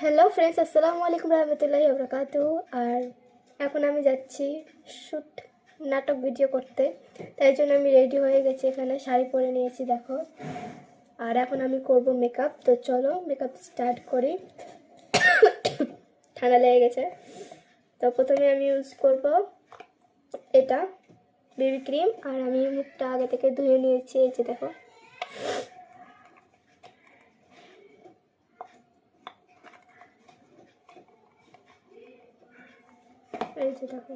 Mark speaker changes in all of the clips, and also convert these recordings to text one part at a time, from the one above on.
Speaker 1: Hello friends, আসসালামু আলাইকুম রহমতুল্লাহি ওয়া বারাকাতুহু। আর এখন আমি যাচ্ছি শ্যুট নাটক ভিডিও করতে, তাই জন্য আমি রেডি হয়ে গেছি। এখানে শাড়ি পরে নিয়েছি দেখো। আর এখন আমি করব মেকআপ। তো চলো মেকআপ স্টার্ট করি। ঠান্ডা লেগে গেছে। তো প্রথমে আমি ইউজ করব এটা বেবি ক্রিম। আর আমি মুখটা আগে থেকে ধুয়ে নিয়েছি, এই যে দেখো। এই যে দেখো।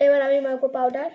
Speaker 1: এবার আমি মাখবো পাউডার।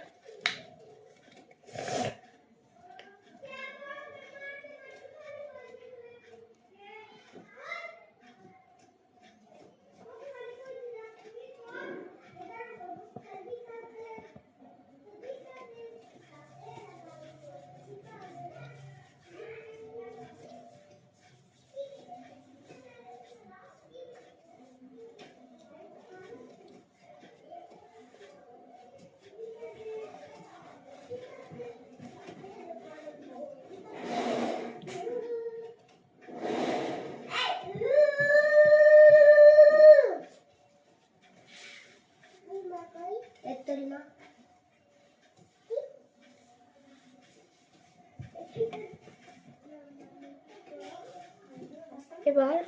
Speaker 1: এবার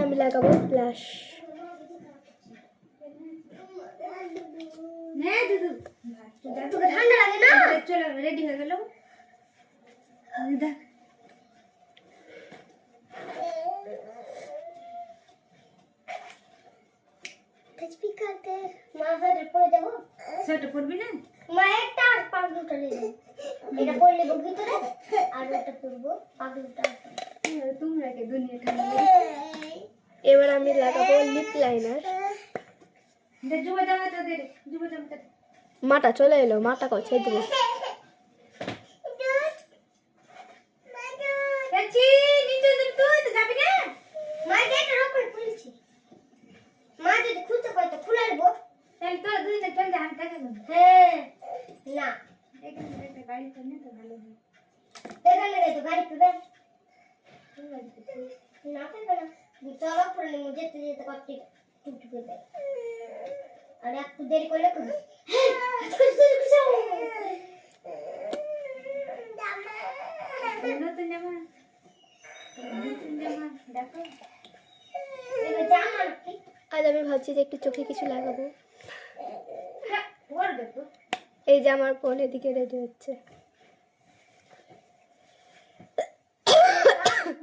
Speaker 1: আমি লাগাবো ব্লাশ।
Speaker 2: ঠান্ডা লাগে না, চলো রেডি হয়ে গেল। সোয়েটার পরবি না?
Speaker 3: মা একটা আর পাগলুটা নিয়ে এটা পরলে ভিতরে আর এটা পরবো পাগলুটা।
Speaker 2: তোমরা কে দুনিয়া ঠান্ডা
Speaker 1: এবার আমি লাগাবো লিপ লাইনার।
Speaker 2: দে যুবা জামাটা দে, যুবা জামাটা দে।
Speaker 1: মাটা চলে এলো, মাটা কছে দেবো।
Speaker 2: যাচ্ছি নিচে তুই তো যাবি না?
Speaker 3: মা গেটের উপরে খুলেছি। মা যদি খুলতে কয় তো খুলে দেবো।
Speaker 2: তাহলে তো দুই না চল যা আমি টাকা দেব।
Speaker 3: হ্যাঁ না
Speaker 2: এখানে একটা গাড়ি করলে তো ভালো হয়।
Speaker 3: এখানে রে তো গাড়ি পেবে না পেবে না। চলো পড়লে যেতে যেতে করতে টুকটুক করে দেয়। আর একটু দেরি করলে করবে।
Speaker 2: নতুন জামা, নতুন জামা দেখো।
Speaker 3: এবার জামা কি
Speaker 1: আজ আমি ভাবছি যে একটু চোখে কিছু লাগাবো।
Speaker 2: পরবে তো।
Speaker 1: এই যে আমার বোন এদিকে রেডি হচ্ছে।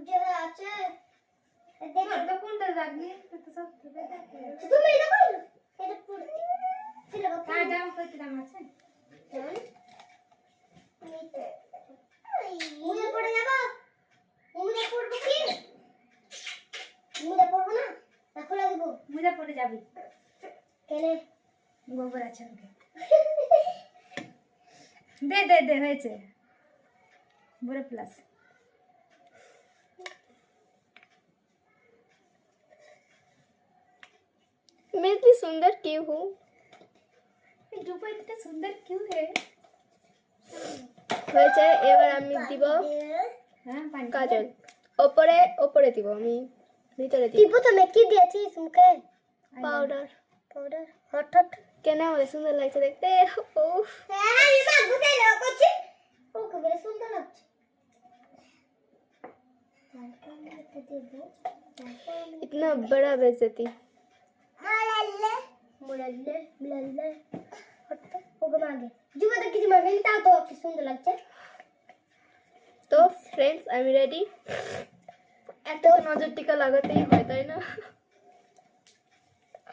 Speaker 3: যে আছে
Speaker 2: দেখো তো কোনটা রাখবি তো সব তো দেখো।
Speaker 3: তুমি এটা করো এটা পড়তে ছিল
Speaker 2: কার জামা কত দাম আছে?
Speaker 3: মুজে পড়ে যাবো। মুজে পড়বো কি? মুজে পড়বো না, তা খোলা দেবো।
Speaker 2: মুজা পরে যাবি
Speaker 3: কেনে
Speaker 2: গোবর আছে ওকে। দে দে দে হয়েছে বড় প্লাস।
Speaker 1: मैं इतनी सुंदर क्यों हूँ?
Speaker 2: এই দুপাইটা সুন্দর কিউ হে?
Speaker 1: হয়েছে। এবার আমি দিব
Speaker 2: হ্যাঁ পানি
Speaker 1: কাজল। ওপরে ওপরে দিব, আমি ভিতরে দিব
Speaker 3: তুই প্রথমে কি দিয়েছিস মুখে?
Speaker 1: পাউডার।
Speaker 3: পাউডার হঠাৎ
Speaker 1: কেন আমাকে সুন্দর লাগছে দেখতে। উফ,
Speaker 3: হ্যাঁ আমি মা বুঝাই না করছি। ও খুব সুন্দর লাগছে। তারপর আমি এটা দেব। তারপর আমি
Speaker 1: इतना बड़ा बेइज्जती।
Speaker 3: মালালে মোলালে মিলালে হঠাৎ ওকে মাগে যুবটা কিছু মাগে তা তো কি সুন্দর লাগছে।
Speaker 1: তো फ्रेंड्स आई एम रेडी। এত নজর টিকা লাগাতেই হয় তাই না?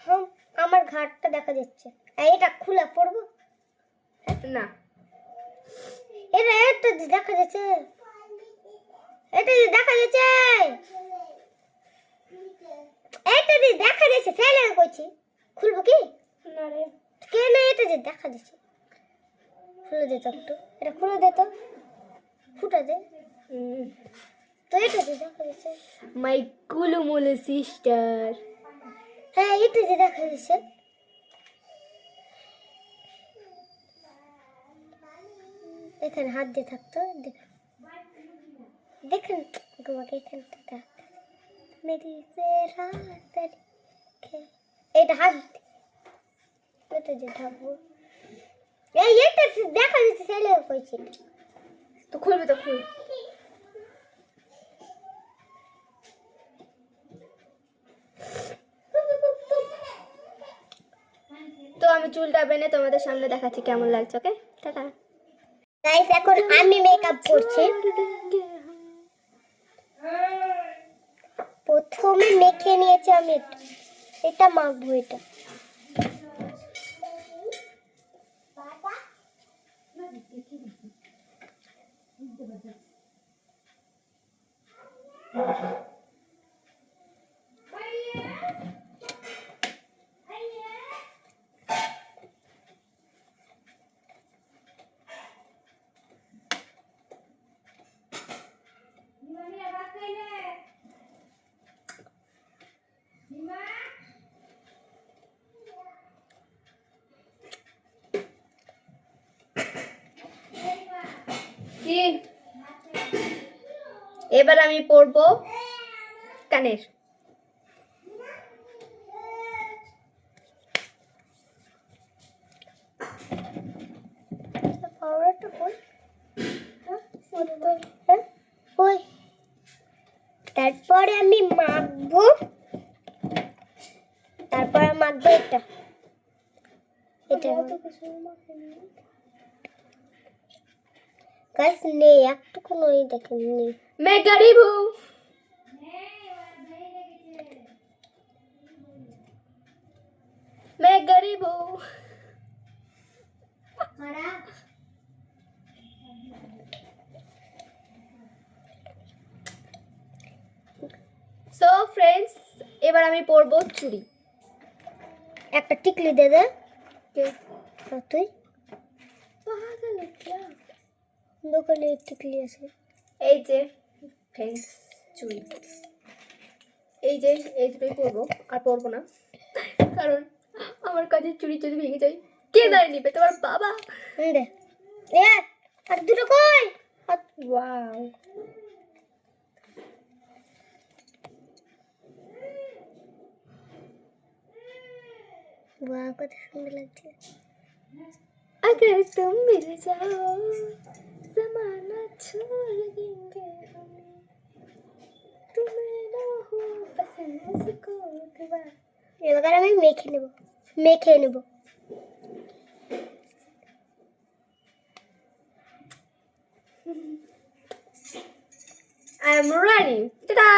Speaker 3: হ্যাঁ আমার ঘাটটা দেখা যাচ্ছে। আর এটা খোলা পড়বো
Speaker 1: না,
Speaker 3: এটা এটা যে দেখা যাচ্ছে, এটা যে দেখা যাচ্ছে, এটা যে দেখা যাচ্ছে, ছেলে কইছি খুলবো কি
Speaker 1: না রে,
Speaker 3: কেন? এটা যে দেখা যাচ্ছে, খুলে দে তো একটু, এটা খুলে দে তো, ফুটা দে তো, এটা যে দেখা যাচ্ছে।
Speaker 1: মাই কুলুমুলু সিস্টার।
Speaker 3: হ্যাঁ, এটা যে দেখা যাচ্ছে, এখানে হাত দিয়ে থাকতো, দেখেন দেখেন তোমাকে এখানে থাক মেরি সে রাত রেখে, এটা হাত, এটা যে ঢাকবো, এই এটা যে দেখা যাচ্ছে, ছেলে কইছি
Speaker 1: তো খুলবে তো খুল। তো আমি চুলটা বেনে তোমাদের সামনে দেখাচ্ছি কেমন লাগছে। ওকে, টাটা।
Speaker 3: গাইস, এখন আমি মেকআপ করছি। প্রথমে মেখে নিয়েছি আমি এটা মাখবো, এটা
Speaker 1: কি এবার আমি পরবো কানের।
Speaker 3: পাউডারটা কই? হ্যাঁ, কই? তারপরে আমি মাখবো, তারপরে মাখবো এটা, এটা গাইস নেই একটুকু, নই দেখেন নেই।
Speaker 1: मैं गरीब हूँ, मैं गरीब हूँ। সো ফ্রেন্ডস, এবার আমি পরবো চুড়ি।
Speaker 3: একটা টিকলি দে দে,
Speaker 1: কে?
Speaker 3: আর তুই
Speaker 1: পাগল क्या?
Speaker 3: দোকানে টিকলি আছে।
Speaker 1: এই যে ফ্রেন্ডস চুড়ি, এই যে এই দুটোই পরবো, আর পরবো না, কারণ আমার কাছে চুড়ি যদি ভেঙে যায় কে দাঁড়িয়ে নিবে? তোমার বাবা।
Speaker 3: দে এ, আর দুটো কই?
Speaker 1: ওয়াও,
Speaker 3: বাহ, কত সুন্দর লাগছে।
Speaker 1: अगर तुम मिल जाओ जमाना छोड़ देंगे हमें, तुम्हें ना हो पसंद मुझको दुआ।
Speaker 3: এবার আমি মেখে নেব, মেখে নেব।
Speaker 1: I am ready. Ta-da!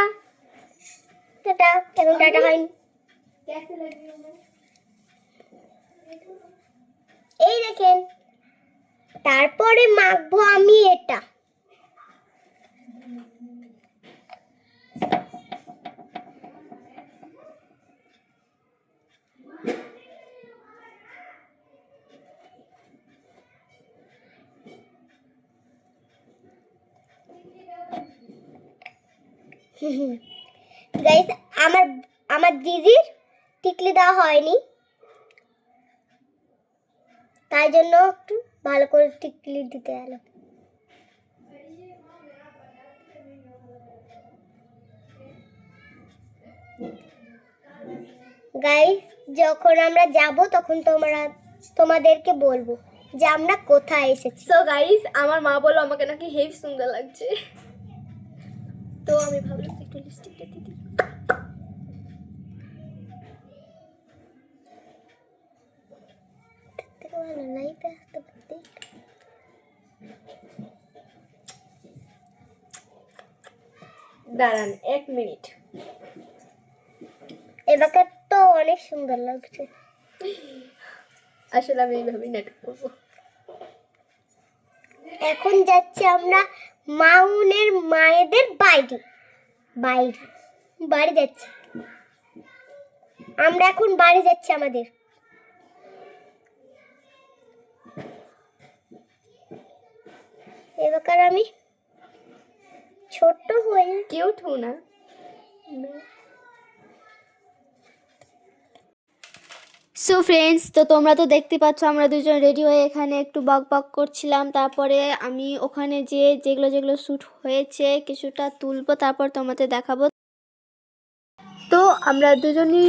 Speaker 3: Tata, এখন টাটা খাইনি।
Speaker 1: कैसे लगी हमें?
Speaker 3: এই দেখেন, তারপরে মাখবো আমি এটা। গাইস, আমার আমার দিদির টিকলি দেওয়া হয়নি, তাই জন্য একটু ভালো করে টিকলি দিতে এলো। গাইস, যখন আমরা যাব তখন তোমাদেরকে বলবো যে আমরা কোথায় এসেছি।
Speaker 1: সো গাইস, আমার মা বললো আমাকে নাকি হেভি সুন্দর লাগছে, তো আমি ভাবলাম একটু লিপস্টিকটা দিয়ে দিই।
Speaker 3: থেকে ভালো লাইফে আসতে পারতে।
Speaker 1: দাঁড়ান 1 মিনিট।
Speaker 3: এবারে তো অনেক সুন্দর লাগছে।
Speaker 1: আসলে আমি এইভাবেই নাটক করবো।
Speaker 3: এখন যাচ্ছি আমরা মাউনের মায়েদের বাড়ি যাচ্ছি। আমরা এখন বাড়ি যাচ্ছি আমাদের। এবার আমি ছোট্ট হয়ে
Speaker 1: কিউট হো না। সো ফ্রেন্ডস, তো তোমরা তো দেখতে পাচ্ছ আমরা দুজন রেডি হয়ে এখানে একটু বক করছিলাম। তারপরে আমি ওখানে যেগুলো শ্যুট হয়েছে কিছুটা তুলবো, তারপর তোমাদের দেখাবো। তো আমরা দুজনই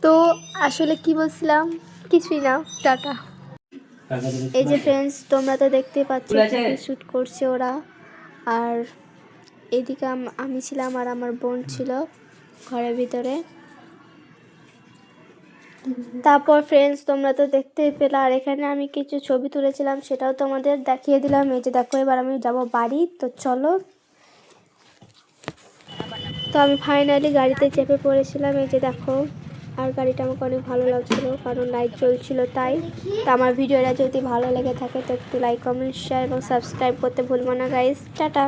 Speaker 1: তো আসলে কি বলছিলাম, কিছুই না, টাটা। এই যে ফ্রেন্ডস, তোমরা তো দেখতে পাচ্ছ শ্যুট করছে ওরা। আর এদিকে আমি ছিলাম আর আমার বোন ছিল ঘরের ভিতরে। তারপর ফ্রেন্ডস তোমরা তো দেখতেই পেলে, আর এখানে আমি কিছু ছবি তুলেছিলাম সেটাও তোমাদের দেখিয়ে দিলাম। এই যে দেখো, এবার আমি যাব বাড়ি, তো চলো। তো আমি ফাইনালি গাড়িতে চেপে পড়েছিলাম, এই যে দেখো। আর গাড়িটা আমাকে অনেক ভালো লাগছিলো কারণ লাইট জ্বলছিল তাই। তো আমার ভিডিওটা যদি ভালো লেগে থাকে তো একটু লাইক, কমেন্ট, শেয়ার এবং সাবস্ক্রাইব করতে ভুলবো না গাইস। টাটা।